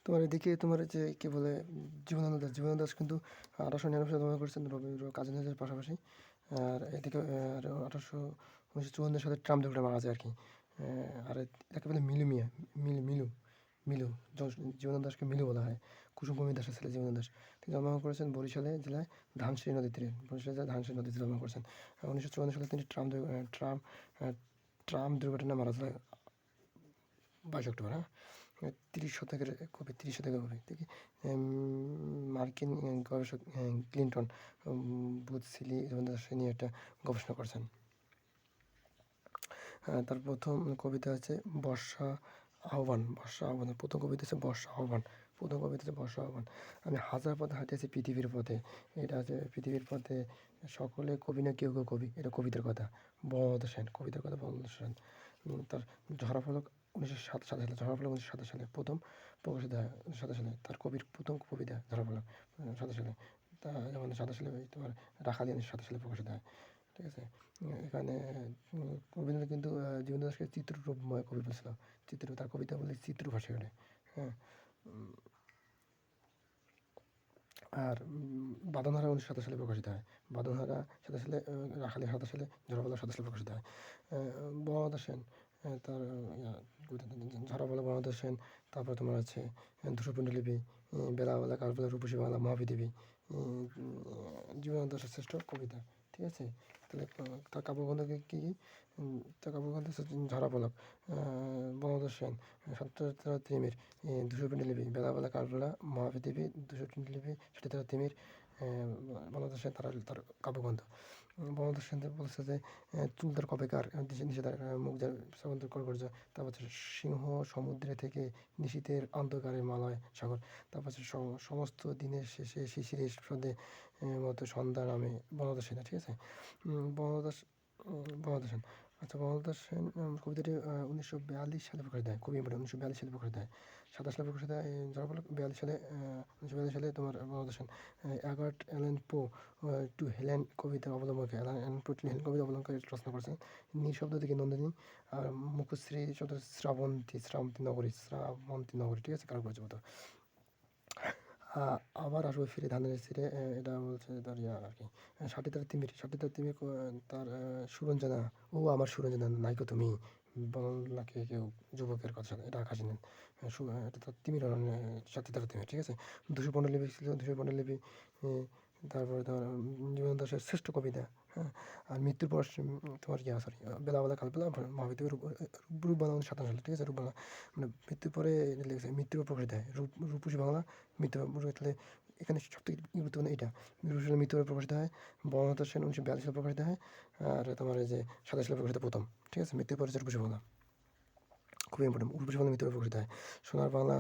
তোমার এদিকে তোমার যে কী বলে জীবনানন্দ দাশ কিন্তু 1899 সালে জন্মগ্রহণ করেছেন রবীন্দ্র কাজী নজরুলের পাশাপাশি। আর এদিকে আর 1954 সালে ট্রাম দুর্ঘটনা মারা যায় আর কি। আর একে বলে মিলু মিয়া, মিলু মিলু জীবনানন্দ দাশকে মিলু বলা হয়। কুসুম কুমারী দাসের ছেলে জীবনানন্দ দাস। তিনি জন্মগ্রহণ করেছেন বরিশালে জেলায় ধানসিঁড়ি নদীর তীরে। বরিশাল জেলায় ধানসিঁড়ি নদীতে জন্মগ্রহণ করেছেন। 1954 সালে তিনি ট্রাম দুর্ঘটনায় মারা যায় 22 অক্টোবর। হ্যাঁ, 30 শতকের কবি, 30 শতকের কবি থেকে মার্কিন গবেষক ক্লিন্টন বুথসিলি দাস নিয়ে একটা গবেষণা করেছেন। তার প্রথম কবিতা আছে বর্ষা আহ্বান। প্রথম কবিতা হচ্ছে বর্ষা আহ্বান। আমি হাজার পথে হাঁটিয়েছি পৃথিবীর পথে। এটা আছে পৃথিবীর পথে সকলে কবি না কেউ কেউ কবি। এটা কবিতার কথা। বঙ্গবন্ধু সেন, কবিতার কথা বঙ্গবন্ধু সেন। তার ঝরাফলক 1907 সালে, 1907 সালে প্রথম প্রকাশিত হয়। 1907 সালে তার কবির প্রথম কবিতা ঝরাফলক 1907 সালে। তা যেমন 1907 সালে তোমার রাখালি 1907 সালে প্রকাশিত হয়। ঠিক আছে। এখানে রবীন্দ্রনাথ কিন্তু জীবনানন্দ দাশকে চিত্ররূপময় কবি বলেছিল। তার কবিতা বলে চিত্রভাষী বলে। হ্যাঁ। আর বাঁধনহারা 1927 সালে প্রকাশিত হয়। বাঁধনহারা 27 সালে, রাখালি 27 সালে, ঝরাপালা 27 সালে প্রকাশিত হয়। বঙ্গবন্ধু সেন তার ঝরাপালা বঙ্গবন্ধু সেন। তারপর তোমার আছে ধূসরপিণ্ডলিপি, বেলাবেলা কালবেলা রূপসী বাংলা, মহাপৃথিবী, জীবনানন্দ দাশের শ্রেষ্ঠ কবিতা। ঠিক আছে। তাহলে তার কাব্যগ্রন্থ কী? তার কাব্যগ্রন্থ হচ্ছে ঝরাপলক, বঙ্গবন্ধু সেন, সত্যেন্দ্রনাথ তিমির, ধূসরপিণ্ডলিপি, বেলাবেলা কালবেলা, মহাপৃথিবী, ধূসরপিণ্ডলিপি, সত্যেন্দ্রনাথ তিমির, বঙ্গবন্ধু সেন তার কাব্যগ্রন্থ। বঙ্গবন্ধু সেন বলছে যে চুল তার কবেকার, নিষেধার মুখ যার শ্রাবন্তর কর্কর্য। তারপর হচ্ছে সিংহ সমুদ্রে থেকে নিশীথের অন্ধকারে মালয় সাগর। তারপর হচ্ছে সমস্ত দিনের শেষে শিশিরের স্রোতে মতো সন্ধ্যা নামে। বঙ্গবন্ধু সেন। ঠিক আছে। বঙ্গবন্ধু সেন। আচ্ছা, বঙ্গবন্ধু সেন কবিতাটি 1942 সালে প্রকাশিত হয়। খুবই ইম্পর্টেন্ট। 1942 সালে প্রকাশিত হয়। 27 সালে প্রকাশিত হয়। ঝড়ফলক 42 সালে। 1942 সালে তোমার বঙ্গবন্ধু সেন এডগার অ্যালান পো টু হেলেন কবিতার অবলম্বনকে অ্যালান পো টু হেলেন কবিতা অবলম্বন করে রচনা করেছেন। নিঃশব্দ থেকে নন্দিনী, আর মুখশ্রী শব্দ শ্রাবন্তী নগরী। ঠিক আছে। কারুকার্য মতো। আবার আসবে ফিরে ধানের ছিঁড়ে, এটা বলছে তার আর কি। ষাটে তার তিমির তার সুরঞ্জনা, ও আমার সুরঞ্জনা নাইকো তুমি বললাকে কেউ যুবকের কথা শোনে। এটা আকাশ নেন। এটা তার তিমির ষাটে তার তিমির। ঠিক আছে। 215 লিপি ছিল, 215 লিপি। তারপরে তোমার জীবনানন্দ দাশের শ্রেষ্ঠ কবিতা। হ্যাঁ। আর মৃত্যুর পর তোমার সরি, বেলাবেলা কালবেলা, মহাপৃথিবী, রূপবাংলা 1957 সালে। ঠিক আছে। রূপবাংলা মানে মৃত্যুর পরে লিখেছে, মৃত্যুর পর প্রকাশিত হয়। রূপসী বাংলা মৃত্যু। তাহলে এখানে সবথেকে গুরুত্বপূর্ণ এটা, রূপসী বাংলা মৃত্যুর পরে প্রকাশিত হয়। বঙ্গবন্ধু সেন 1942 সালে প্রকাশিত হয়। আর তোমার এই যে 27 সালে প্রকাশিত প্রথম। ঠিক আছে। মৃত্যুর পরে রূপসী বাংলা খুবই ইম্পর্টেন্ট। রূপসী বাংলা মৃত্যুর পরে প্রকাশিত হয়। সোনার বাংলা,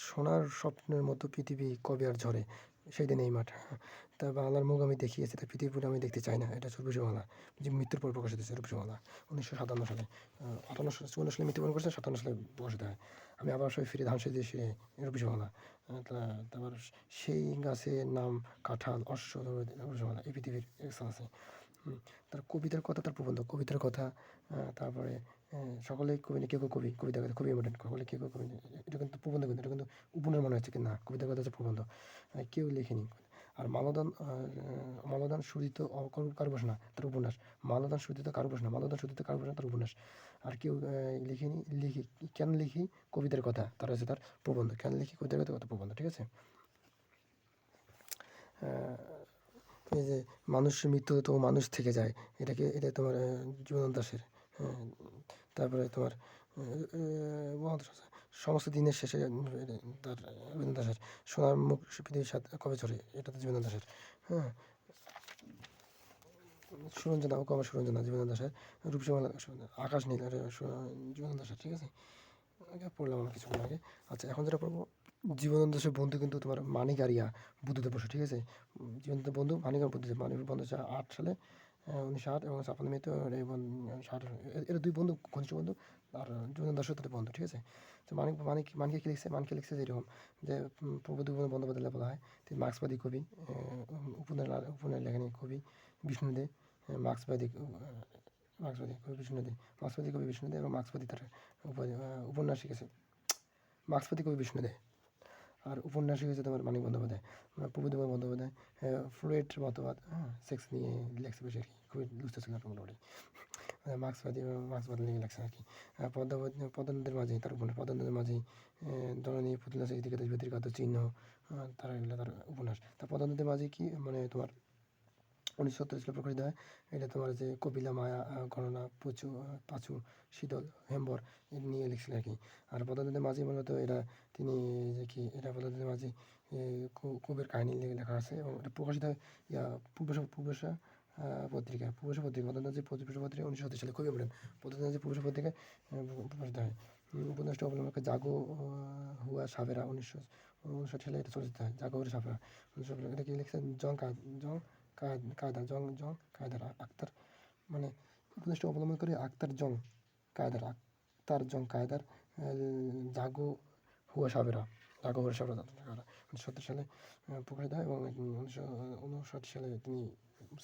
সোনার স্বপ্নের মতো পৃথিবী কবে আর ঝরে, সেই দিন এই মাঠ। হ্যাঁ। তা বাংলার মুখ আমি দেখিয়েছি, তা পৃথিবীপুরে আমি দেখতে চাই না। এটা হচ্ছে রূপসী বাংলা, যে মৃত্যুর পর প্রকাশিত হয়েছে। রূপসী বাংলা 1957 সালে। 54 সালে মৃত্যুবরণ করেছে, 57 সালে প্রকাশিত হয়। আমি আবার সবাই ফিরে ধান সেজে এসে, রূপসী বাংলা। তারপর সেই গাছের নাম কাঁঠাল, অশ্ব, রূপসী বাংলা। এই পৃথিবীর এক্সাল আছে। তার কবিতার কথা, তার প্রবন্ধ, কবিতার কথা। তারপরে সকলেই কবি না কেউ কেউ কবি। কবিতার কথা খুবই ইম্পর্টেন্ট। সকলে কেউ কেউ কবি। এটা কিন্তু প্রবন্ধ, কিন্তু এটা কিন্তু উপন্যাস মনে হচ্ছে কি না, কবিতার কথা হচ্ছে প্রবন্ধ। কেউ লেখেনি। আর মালদান সুদিত কারুবাস না, তার উপন্যাস। মালদান সুদিত কারুবাস না, তার উপন্যাস। আর কেউ লিখেনি। কেন লিখি কবিতার কথা, তার হচ্ছে তার প্রবন্ধ। কেন লিখি কবিতার কথা, প্রবন্ধ। ঠিক আছে। এই যে মানুষের মৃত্যু তো মানুষ থেকে যায়, এটা তোমার জীবনানন্দ দাশের। তারপরে তোমার সমস্ত দিনের শেষে তার রবীন্দ্রনাথ দাশের সোনার মুখ পৃথিবীর সাথে কবে ঝরে, এটা তো জীবনানন্দ দাশের। হ্যাঁ। সুরঞ্জনা, ও আমার সুরঞ্জনা জীবনানন্দ দাশের। রূপসী বাংলা আকাশ নীল, জীবনানন্দ দাশের। ঠিক আছে। আগে পড়লাম আমরা কিছুক্ষণ আগে। আচ্ছা, এখন যেটা পড়বো, জীবনানন্দ দাশের বন্ধু কিন্তু তোমার মানিক আরিয়া, বুদ্ধদেব বসু। ঠিক আছে। জীবনানন্দ বন্ধু মানিক আর বুদ্ধদেব। মানিক বন্ধু হচ্ছে 8 সালে, 1908 এবং 56 মেতে। এরা দুই বন্ধু, ঘনিষ্ঠ বন্ধু। আর জীবনানন্দ দাশের তাদের বন্ধু। ঠিক আছে। তো মানিকে কী লিখছে? মানিকে লিখছে যে এরকম, যে প্রবোধ বন্দ্যোপাধ্যায় বলা হয়। তিনি মার্ক্সবাদী কবি, উপন্যাস লেখনী কবি বিষ্ণুদে। মার্ক্সবাদী মার্ক্সবাদী কবি বিষ্ণুদে, এবং মার্ক্সবাদী তার উপন্যাস লিখেছে। মার্ক্সবাদী কবি বিষ্ণুদেব। আর উপন্যাসিক হয়েছে তোমার মানিক বন্দ্যোপাধ্যায়, প্রবুদ্ধ বন্দ্যোপাধ্যায়। ফ্রয়েড মতবাদ, সেক্স নিয়ে লেখছে বেশি আর কি, খুবই দুস্থ ছিল মোটামুটি। মার্ক্সবাদ নিয়ে লেখছে আর কি। পদ্মনদের মাঝে তার উপন্যাস, পদ্মনদের মাঝে জননী পুতুলা ইতিকাতে ব্যতিরিক্ত চিহ্ন, তারা এগুলো তার উপন্যাস। তার পদ্মনদের মাঝে কি মানে তোমার 1970 সালে প্রকাশিত হয়। এটা তোমার যে কপিলা, মায়া, গণনা, পাঁচু, শীতল, হেম্বর নিয়ে লিখছিলেন আর কি। আর পদ্মনদের মাঝে মূলত এটা তিনি যে কি এটা পদ্মনদের মাঝে কবির কাহিনী লেখা আছে এবং এটা প্রকাশিত হয় পূর্বশা পত্রিকা, পদ্মনদের পূর্বশা পত্রিকা 1970 সালে, খুবই ইম্পর্টেন্ট। পদ্মনদের পূর্বশা পত্রিকায় প্রকাশিত হয়। উপন্যাসটা অবলম্বন করে জাগো হুয়া সাবেরা 1959 সালে এটা চলচ্চিত্র হয়। জাগো হুয়া সাবেরা 1959, এটা কি লিখছেন কায়দার আক্তার, মানে উপদেশটা অবলম্বন করে আক্তার জং কায়দার জাগো হুয়া সাবেরা 1970 সালে প্রকাশিত হয় এবং 1959 সালে তিনি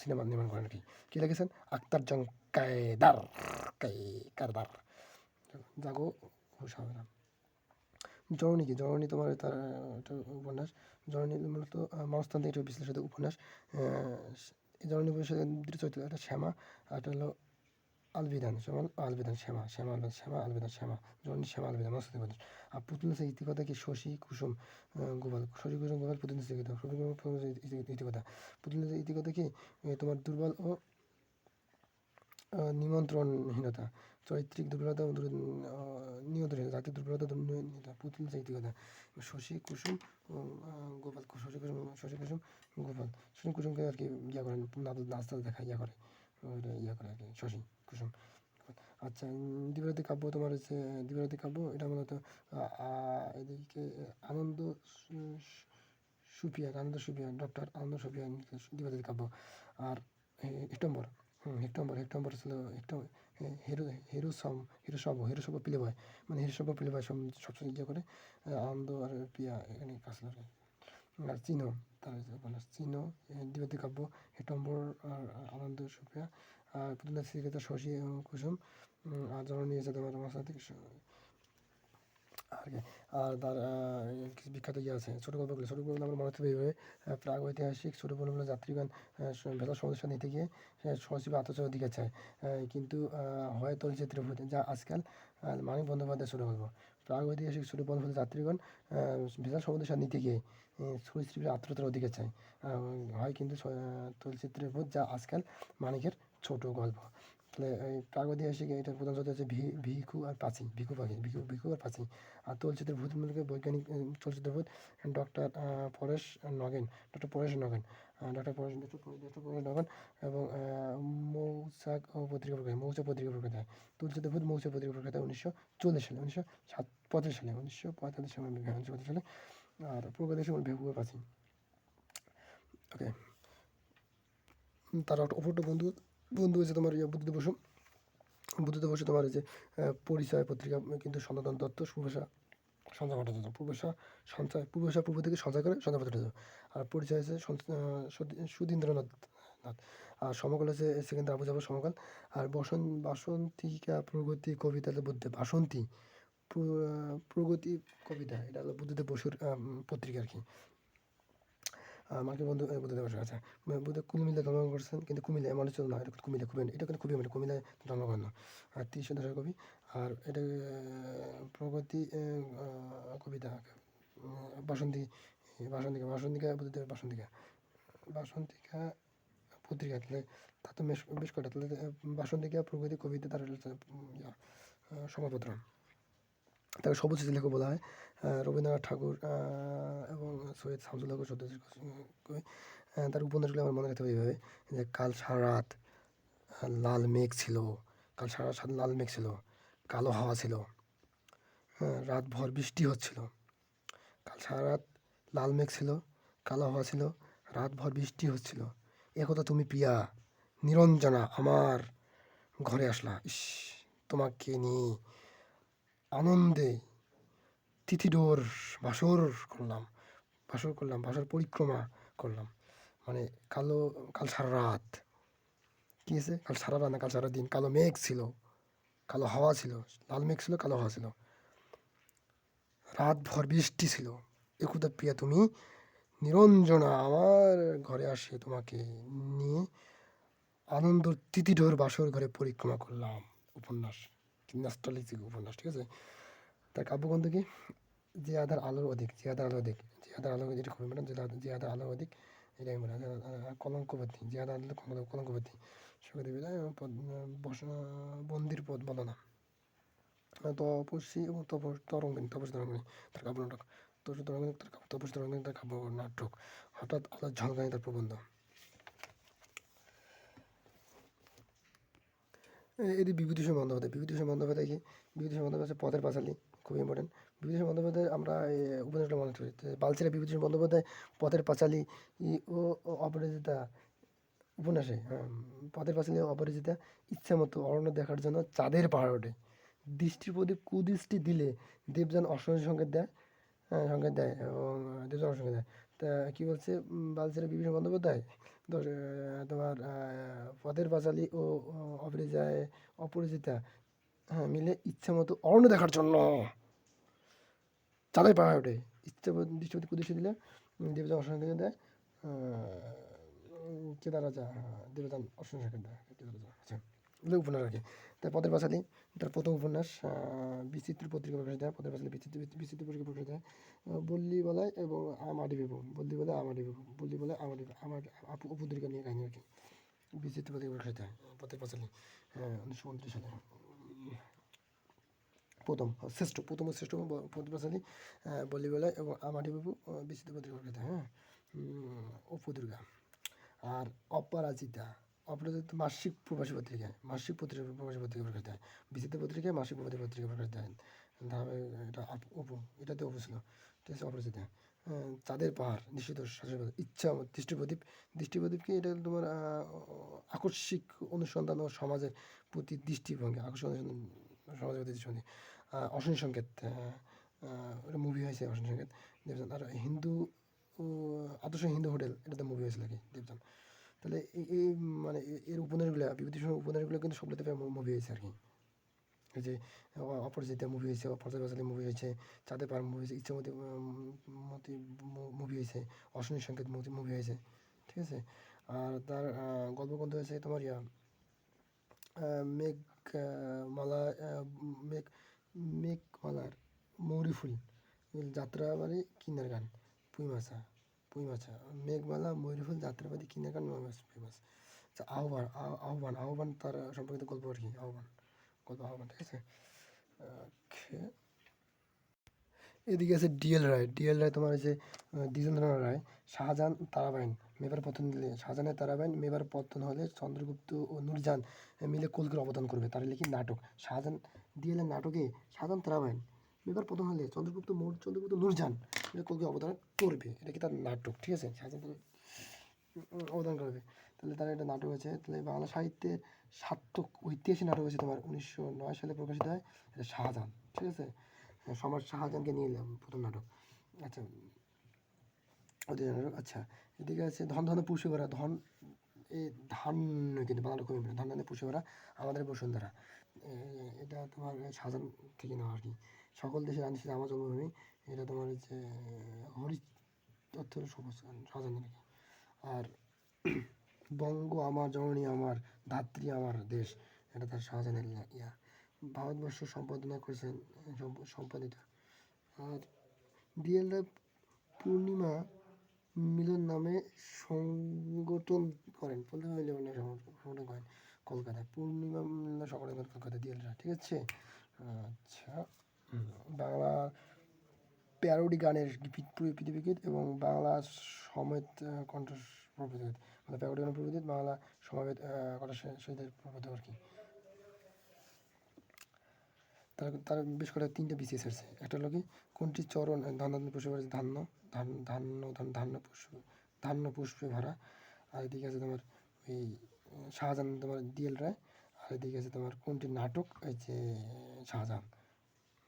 সিনেমা নির্মাণ করেন আর কি। কী লিখেছেন? আক্তার জং কায়দার জাগো হুয়া সাবেরা। জননী কি? জননী তোমার তার একটা উপন্যাস। জননী মূলত মনস্তান্ত্রিক একটা বিশ্লেষিত উপন্যাস। এই জননী উপন্যাসের দুটি চরিত্র, একটা শ্যামা আর একটা হলো শ্যামা। জননী শ্যামা আলবিদান মনস্তান্ত্রিক উপন্যাস। আর পুতুলের ইতিকথা কি? শশী কুসুম গোপাল পুতুলের ইতিকথা। পুতুলের ইতিকথা কি? তোমার দুর্বল ও নিমন্ত্রণহীনতা, চারিত্রিক দুর্বলতা, নিয়ন্ত্রণহীনতা, জাতির দুর্বলতা, পুতুল সাহিত্যিকতা। শশী কুসুম গোপাল, শশী কুসুমকে আর কি ইয়া করেন, নাচতে দেখা করে আর কি, শশী কুসুম। আচ্ছা, দ্বিভারতী কাব্য তোমার হচ্ছে দ্বিভারতী কাব্য, এটা মূলত এদিকে আনন্দ সুফিয়ান, ডক্টর আনন্দ সুফিয়ান দ্বিভারতী কাব্য। আর হেক্টম্বর ছিল হিরোসভ প্লেবয়, মানে হিরোসভ প্লেবয় সবসময় ইয়ে করে আনন্দ আর প্রিয়া এখানে কাজ করে। আর চিহ্ন, তার উপন্যাস চিহ্ন, দ্বিভারতী কাব্য, হেক্টম্বর আর আনন্দ সুপ্রিয়া। আর পুতুলের স্মৃতিকথা শশী কুসুম। আর জননী হচ্ছে তোমার মনস্তাত্ত্বিক আর কি। আর তার কিছু বিখ্যাত ইয়ে আছে ছোটো গল্পগুলো আমার মনে হচ্ছে এইভাবে। প্রাগৈতিহাসিক ছোটো গল্পগুলো যাত্রীগণ ভেতর সমস্যা নিতে গিয়ে সজীবে আত্মচাওয়ার দিকে চায়, কিন্তু হয় চলচ্চিত্রের ভূত, যা আজকাল মানিক বন্দ্যোপাধ্যায় ছোটো গল্প। প্রাগৈতিহাসিক ছোটো গল্পগুলো যাত্রীগণ ভেতর সমস্যা নিতে গিয়ে সরীসৃপের আত্মচাওয়ার দিকে চায়, হয় কিন্তু চলচ্চিত্রের ভূত, যা আজকাল মানিকের ছোটো গল্প। তাহলে এই প্রাগৈতিহাসিক এটার প্রধান চরিত্র হচ্ছে ভিখু আর পাখি, ভিখু আর পাখি। আর চলচ্চিত্রের ভূত মূলকে বৈজ্ঞানিক চলচ্চিত্র ভূত পরেশ নগেন, ডক্টর পরেশ নগেন এবং মৌচাক পত্রিকা প্রকাশিত হয়। চলচ্চিত্র ভূত মৌচাক পত্রিকা প্রকাশিত হয় 1945 সালে। আর প্রগতিশীল ভিখু আর পাখি। ওকে, তার একটা অপর বন্ধু হচ্ছে তোমার বুদ্ধদেব বসু তোমার হচ্ছে পরিচয় পত্রিকা, কিন্তু সনাতন তত্ত্ব সঞ্চয় ভট্টাচার্য, পূর্ব থেকে সঞ্চয় করে সঞ্চয় ভট্টাচার্য। আর পরিচয় হচ্ছে সুধীন্দ্রনাথ। আর সমকাল হচ্ছে সেকেন্দ্র আবু জাফর সমকাল। আর বাসন্তিকা প্রগতি কবিতা হলো বুদ্ধদেব প্রগতি কবিতা, এটা হলো বুদ্ধদেব বসুর পত্রিকা আর কি। মার্কিন বন্ধু বুদ্ধদেব বসু। আচ্ছা, কুমিল্লায় জন্মগ্রহণ করছেন, কিন্তু কুমিল্লা এমন হচ্ছে না, এটা খুবই কুমিল্লায় জন্মগ্রহণ। আর 30 দশকের কবি। আর এটা প্রগতি কবিতা বাসন্তিকা বুদ্ধদেব বাসন্তিকা পত্রিকা, তাহলে তার তো বেশ কয়টা, তাহলে বাসন্তিকা প্রগতি কবিতা তার সমাপত্র। তাকে সর্বোচ্চ লেখক বলা হয়। রবীন্দ্রনাথ ঠাকুর এবং সৈয়দ শামসুল হক সদ্যজাত কবি। তার উপন্যাসগুলো আমার মনে রাখতে হবে এইভাবে যে কাল সারা রাত লাল মেঘ ছিল, কালো হাওয়া ছিল, রাত ভর বৃষ্টি হচ্ছিল। কাল সারা রাত লাল মেঘ ছিল, কালো হাওয়া ছিল, রাত ভর বৃষ্টি হচ্ছিল। একথা তুমি প্রিয়া নিরঞ্জনা আমার ঘরে আসলা, ইস তোমাকে নিয়ে আনন্দে তিথিডোর বাসর পরিক্রমা করলাম। মানে কাল সারা রাত কী আছে? কাল সারা রাত না, কাল সারা দিন কালো মেঘ ছিল, কালো হাওয়া ছিল, লাল মেঘ ছিল, কালো হাওয়া ছিল। রাত ভর বৃষ্টি ছিল। একদা প্রিয়া তুমি নিরঞ্জনা আমার ঘরে আসে তোমাকে নিয়ে আনন্দ তিথিঢোর বাসর ঘরে পরিক্রমা করলাম। উপন্যাস, নস্টালজিক উপন্যাস, ঠিক আছে। তার কাব্যগ্রন্থ কি? যে আধার আলোর অধিক, যে আধার আলো অধিক, যে আধার আলো, যেটা খুবই ম্যাডাম, যে আধার আলোর অধিক, এটা আমি বলি। কলঙ্কবতী, যে আধার আলো কলঙ্কবতী, সুখদেবী বন্দির পদ বলো না, তপস্বী এবং তরঙ্গিনী, তপস্বী তরঙ্গিনী তার কাব্য নাটক, তপস্বী তরঙ্গিনী তার কাব্য নাটক, হঠাৎ আলোর ঝলকানি তার প্রবন্ধ। এটি বিভূতিভূষণ বন্দ্যোপাধ্যায়। বিভূতিভূষণ বন্দ্যোপাধ্যায় কি? বিভূতিভূষণ বন্দ্যোপাধ্যায় হচ্ছে পথের পাঁচালী, খুবই ইম্পর্টেন্ট। বিভূতিভূষণ বন্দ্যোপাধ্যায় আমরা উপন্যাসটা মনে করি, বালছেড়া বিভূতিভূষণ বন্দ্যোপাধ্যায় পথের পাঁচালী ও অপরাজিতা উপন্যাসে, পথের পাঁচালী ও অপরাজিতা ইচ্ছামতো অরণ্য দেখার জন্য চাঁদের পাহাড় ওঠে। দৃষ্টির প্রতি কুদৃষ্টি দিলে দেবযান অসহ্য সংকেত দেয়, সংকেত দেয় এবং দেবযান অসংকেত দেয়। তা কী বলছে বালছেড়া বিভূতিভূষণ বন্দ্যোপাধ্যায়? তো তোমার পথের পাঁচালী ও অপরাজিতা, হ্যাঁ, মিলে ইচ্ছামতো অরণ্য দেখার জন্য চাঁদের পাহাড়ে ওঠে। দৃষ্টিপতি কুদৃষ্টি দিলে দেবযান অসংকেত দেয়, কেদার রাজা, দেবযান অসংকেত দেয়, কেদার রাজা। আচ্ছা, এগুলো উপন্যাস আর কি। তাই পথের পাঁচালী তার প্রথম উপন্যাস, বিচিত্র পত্রিকা প্রকাশ দেয়। পথের পাঁচালী বিচিত্র পত্রিকা প্রকাশ দেয়। বল্লীবলয় এবং আমাডি বিভু, বল্লীবলয় আমাডি বিভু, বল্লীবলয় আমাডি আমার উপদ্রিকা নিয়ে কাহিনী আর কি। বিচিত্র পত্রিকা প্রকাশ দেয় পথের পাঁচালী 1929 সালে। প্রথম ও শ্রেষ্ঠ পথের পাঁচালী, বল্লীবলয় এবং আমাডি বিভু, বিচিত্র পত্রিকা প্রকাশ দেয়। হ্যাঁ, উপদ্রিকা। আর অপরাজিতা, অপরাজিতা মাসিক প্রবাসী পত্রিকায়, মাসিক পত্রিকা প্রবাসী পত্রিকা প্রকাশ দেয়। বিচিত্র পত্রিকায় মাসিক প্রবাসী পত্রিকা প্রকাশ দেয়। এটা অপু, এটাতে অপু ছিল, ঠিক আছে। অপরাজিতা। চাঁদের পাহাড়, নিষিদ্ধ ইচ্ছা, দৃষ্টিপ্রদীপ, দৃষ্টিপ্রদীপ কি? এটা তোমার আকস্মিক অনুসন্ধান ও সমাজের প্রতি দৃষ্টিভঙ্গি, আকস্মিক অনুসন্ধান সমাজের প্রতি দৃষ্টিভঙ্গি। অশনি সংকেত, এটা মুভি হয়েছে অশনি সংকেত, দেবযান। আর হিন্দু আদর্শ হিন্দু হোটেল, এটাতে মুভি হয়েছিল কি, দেবযান। তাহলে এই মানে এর উপন্যাসগুলো, বিভূতিভূষণ উপন্যাসগুলো কিন্তু সবগুলোতে মুভি হয়েছে আর কি। এই যে অপরাজিতা মুভি হয়েছে, পথের পাঁচালী মুভি হয়েছে, চাঁদের পাহাড় মুভি হয়েছে, ইচ্ছামতি মুভি হয়েছে, অশনি সংকেত মুভি হয়েছে, ঠিক আছে। আর তার গল্পগ্রন্থ হয়েছে তোমার মেঘ মালা, মেঘ মেঘমালার মৌরি ফুল, যাত্রাবাড়ি কিন্নার গান, পুঁইমাছা, মেঘমালা, ময়ূরফুল, যাত্রাবাড়ি কিন্নার গান, পুঁইমাছ। আচ্ছা, আহ্বান তার সম্পর্কিত গল্প আর কি, আহ্বান, ঠিক আছে। এদিকে আছে ডিএল রায় তোমার হচ্ছে দ্বিজেন্দ্রনাথ রায়। শাহজাহান তারাবাইন মেবার পতন দিলে, শাহজাহানের তারাবাইন মেবার পতন হলে চন্দ্রগুপ্ত ও নূরজাহান মিলে কলকির অবদান করবে, তার লিখি নাটক। শাহজাহান ডিএলের নাটকে শাহজাহান তারাবাইন মেবার পতন হলে চন্দ্রগুপ্ত নূরজাহান মিলে কলকির অবদান করবে, এটা কি তার নাটক, ঠিক আছে। শাহজাহান অবদান করবে, তাহলে তার একটা নাটক আছে। তাহলে বাংলা সাহিত্যের সার্থক ঐতিহাসিক নাটক হচ্ছে তোমার 1909 সালে প্রকাশিত হয়, এটা শাহজাহান, ঠিক আছে। সম্রাট শাহজাহানকে নিয়ে এলাম প্রথম নাটক। আচ্ছা, ঐতিহাসিক নাটক। আচ্ছা, এদিকে আছে ধন ধান্য পুষে ভরা, এই ধান কিন্তু বাংলাটা খুবই ধন ধান্য পুষে ভরা আমাদের বসুন্ধরা, এটা তোমার শাহজাহান থেকে নেওয়া আর কি। সকল দেশের আনিস আমার জন্মভূমি, এটা তোমার হচ্ছে হরিশ তথ্যের শাহজাহান নাকি। আর বঙ্গ আমার জননী, আমার ধাত্রী, আমার দেশ, এটা তার শাহজাহানের ভারতবর্ষ সম্পাদনা করেছেন, সম্পাদিত। আর ডিএল রায় পূর্ণিমা মিলন নামে সংগঠন করেন, সংগঠন করেন কলকাতায়, পূর্ণিমা মিলন সংগঠন করেন কলকাতায়, ডিএল রায়, ঠিক আছে। আচ্ছা, বাংলা প্যারোডি গানের পৃথিবীগীত এবং বাংলা সমেত কণ্ঠ প্রভৃতি, মানে প্যারোডি গানের প্রভৃতি বাংলা সমেত কণ্ঠ সেদের প্রভৃতি আর কি। তার বেশ কটা 3টে বিসিএস আছে। একটা হলো কি, কোনটি চরণ ধান্য পুষ্পে ভরা, ধান্য পুষ্পে ভরা। আর এদিকে আছে তোমার ওই শাহজাহান তোমার ডিএল রায়। আর এদিকে আছে তোমার কোনটি নাটক, এই যে শাহজাহান,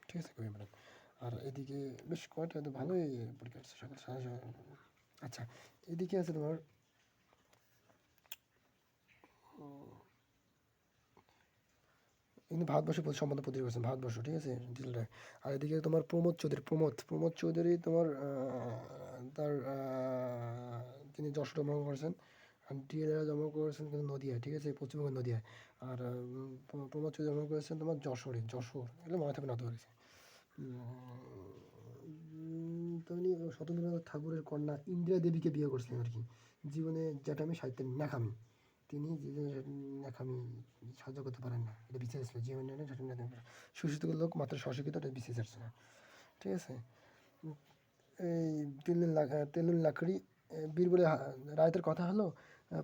ঠিক আছে, খুবই ভালো। আর এদিকে বেশ কয়টা তো ভালোই পরীক্ষা আছে সকাল সাড়ে। আচ্ছা, এদিকে আছে তোমার কিন্তু ভারতবর্ষে সম্পাদনা পত্রিকা করেছেন ভারতবর্ষ, ঠিক আছে, ডিজিটাল রায়। আর এদিকে তোমার প্রমোদ চৌধুরী তোমার তার তিনি যশোরে জন্মগ্রহণ করেছেন। আর ডিএলএড জন্মগ্রহণ করেছেন কিন্তু নদিয়ায়, ঠিক আছে, পশ্চিমবঙ্গের নদিয়ায়। আর প্রমোদ চৌধুরী জন্মগ্রহণ করেছেন তোমার যশোর, এগুলো মনে থাকবে না অত করেছে। তেমনি শতদ্রনাথ ঠাকুরের কন্যা ইন্দিরা দেবীকে বিয়ে করছিলেন আর কি। জীবনে জ্যাঠামি সাহিত্যের ন্যাকামি, তিনি ন্যাকামি সহ্য করতে পারেন না, এটা বিশেষ ছিল জীবনে সুশিক্ষিত লোক মাত্র স্বশিক্ষিত, এটা বিশেষ ছিল, ঠিক আছে। এই তেলুল লাকড়ি বীরবলে রায়তের কথা হলো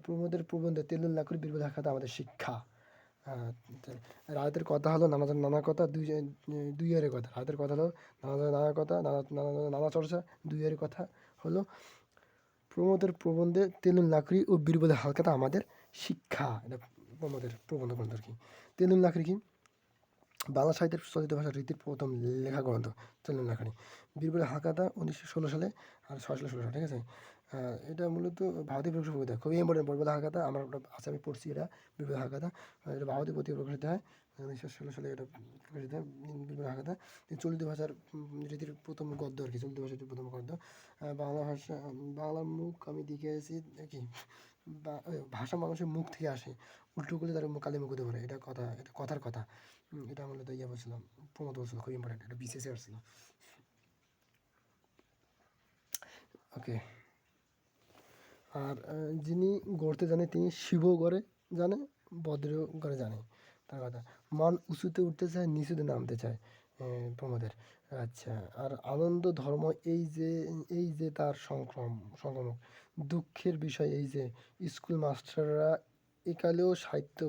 প্রমোদের প্রবন্ধে তেলুল লাকড়ি বীরবলে হাকাতে আমাদের শিক্ষা। রায়তের কথা হলো নানা কথা দুই এর কথা। রায়তের কথা হলো নানা কথা নানা চর্চা দুই এর কথা হলো প্রমোদের প্রবন্ধে তেলুল লাকড়ি ও বীরবলে হালকাতা আমাদের শিক্ষা। এটা প্রমোদের প্রবন্ধ গ্রন্থ আর কি। তেলুল লাকড়ি কি বাংলা সাহিত্যের চলিত ভাষার রীতির প্রথম লেখা গ্রন্থ তেলুল লাকড়ি। বীরবলে হালকাতা 1916 সালে আর 16 সালে, ঠিক আছে। এটা মূলত ভারতীয় প্রকাশিত কবিতা, খুবই ইম্পর্টেন্ট। বীরবলে হালকাতা আমার আছে, আমি পড়ছি এটা। বীরবলে হালকাতা এটা ভারতীয় পত্রিকা প্রকাশিত হয় 1916 সালে, এটা প্রকাশিত হয়। বীরবলে হালকাতা চলিত ভাষার রীতির প্রথম গদ্য আর কি, চলিত ভাষার প্রথম গদ্য। বাংলা ভাষা বাংলার মুখ আমি দেখেছি কি ভাষা মানুষের মুখ থেকে আসে, উল্টো করলে তার কালি মুখ হতে পারে, এটা কথার কথা। এটা মূলত বলছিলাম, প্রমোদ বলছিল, খুব ইম্পর্টেন্ট, এটা বিসিএসে আসছিল। ওকে। আর যিনি গড়তে জানে তিনি শিবও গড়ে জানে, বদ্রেও গড়ে জানে, তার কথা। মান উঁচুতে উঠতে চায়, নিচুতে নামতে চায়, প্রমোদের। আচ্ছা, আর আনন্দ ধর্ম এই যে তার সংক্রমক। দুঃখের বিষয় এই যে স্কুল মাস্টাররা একালেও সাহিত্য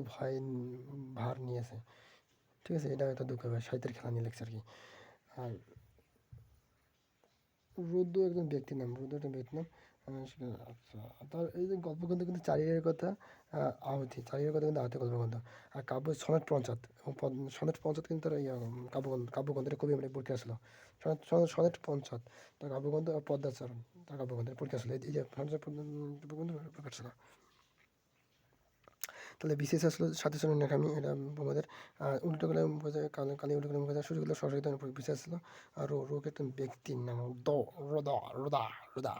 ভার নিয়েছে, ঠিক আছে, এটা একটা দুঃখের বিষয়, সাহিত্যের খেলা নিয়ে লেখছে আর কি। আর রুদ্র একজন ব্যক্তির নাম, আচ্ছা। তার এই যে গল্পগ্রন্থ কিন্তু চারিয়ের কথা, আহুতি কিন্তু আহুতি গল্পগ্রন্থ। আর কাব্য সনেট পঞ্চায়েত এবং সনেট পঞ্চায়েত কিন্তু তার কাব্যগ্রন্থ, এটা খুবই পরীক্ষা আসলো। সনেট পঞ্চায়েত তার কাব্যগ্রন্থ, আর পদ্মাচরণ তার কাব্যগ্রন্থের পরীক্ষা আসলো, এই যে কাব্যগ্রন্থ প্রকাশ ছিল। তাহলে বিশেষ আসলো সাথে সঙ্গে নেকামি, এটা আমাদের উল্টো গেলে মুখ যায়, কালি উল্টো গেলে মুখ যায়, সুযোগ সরস্বতী বিশেষ আসলো। আর রোগ একটা ব্যক্তির নাম রোদা।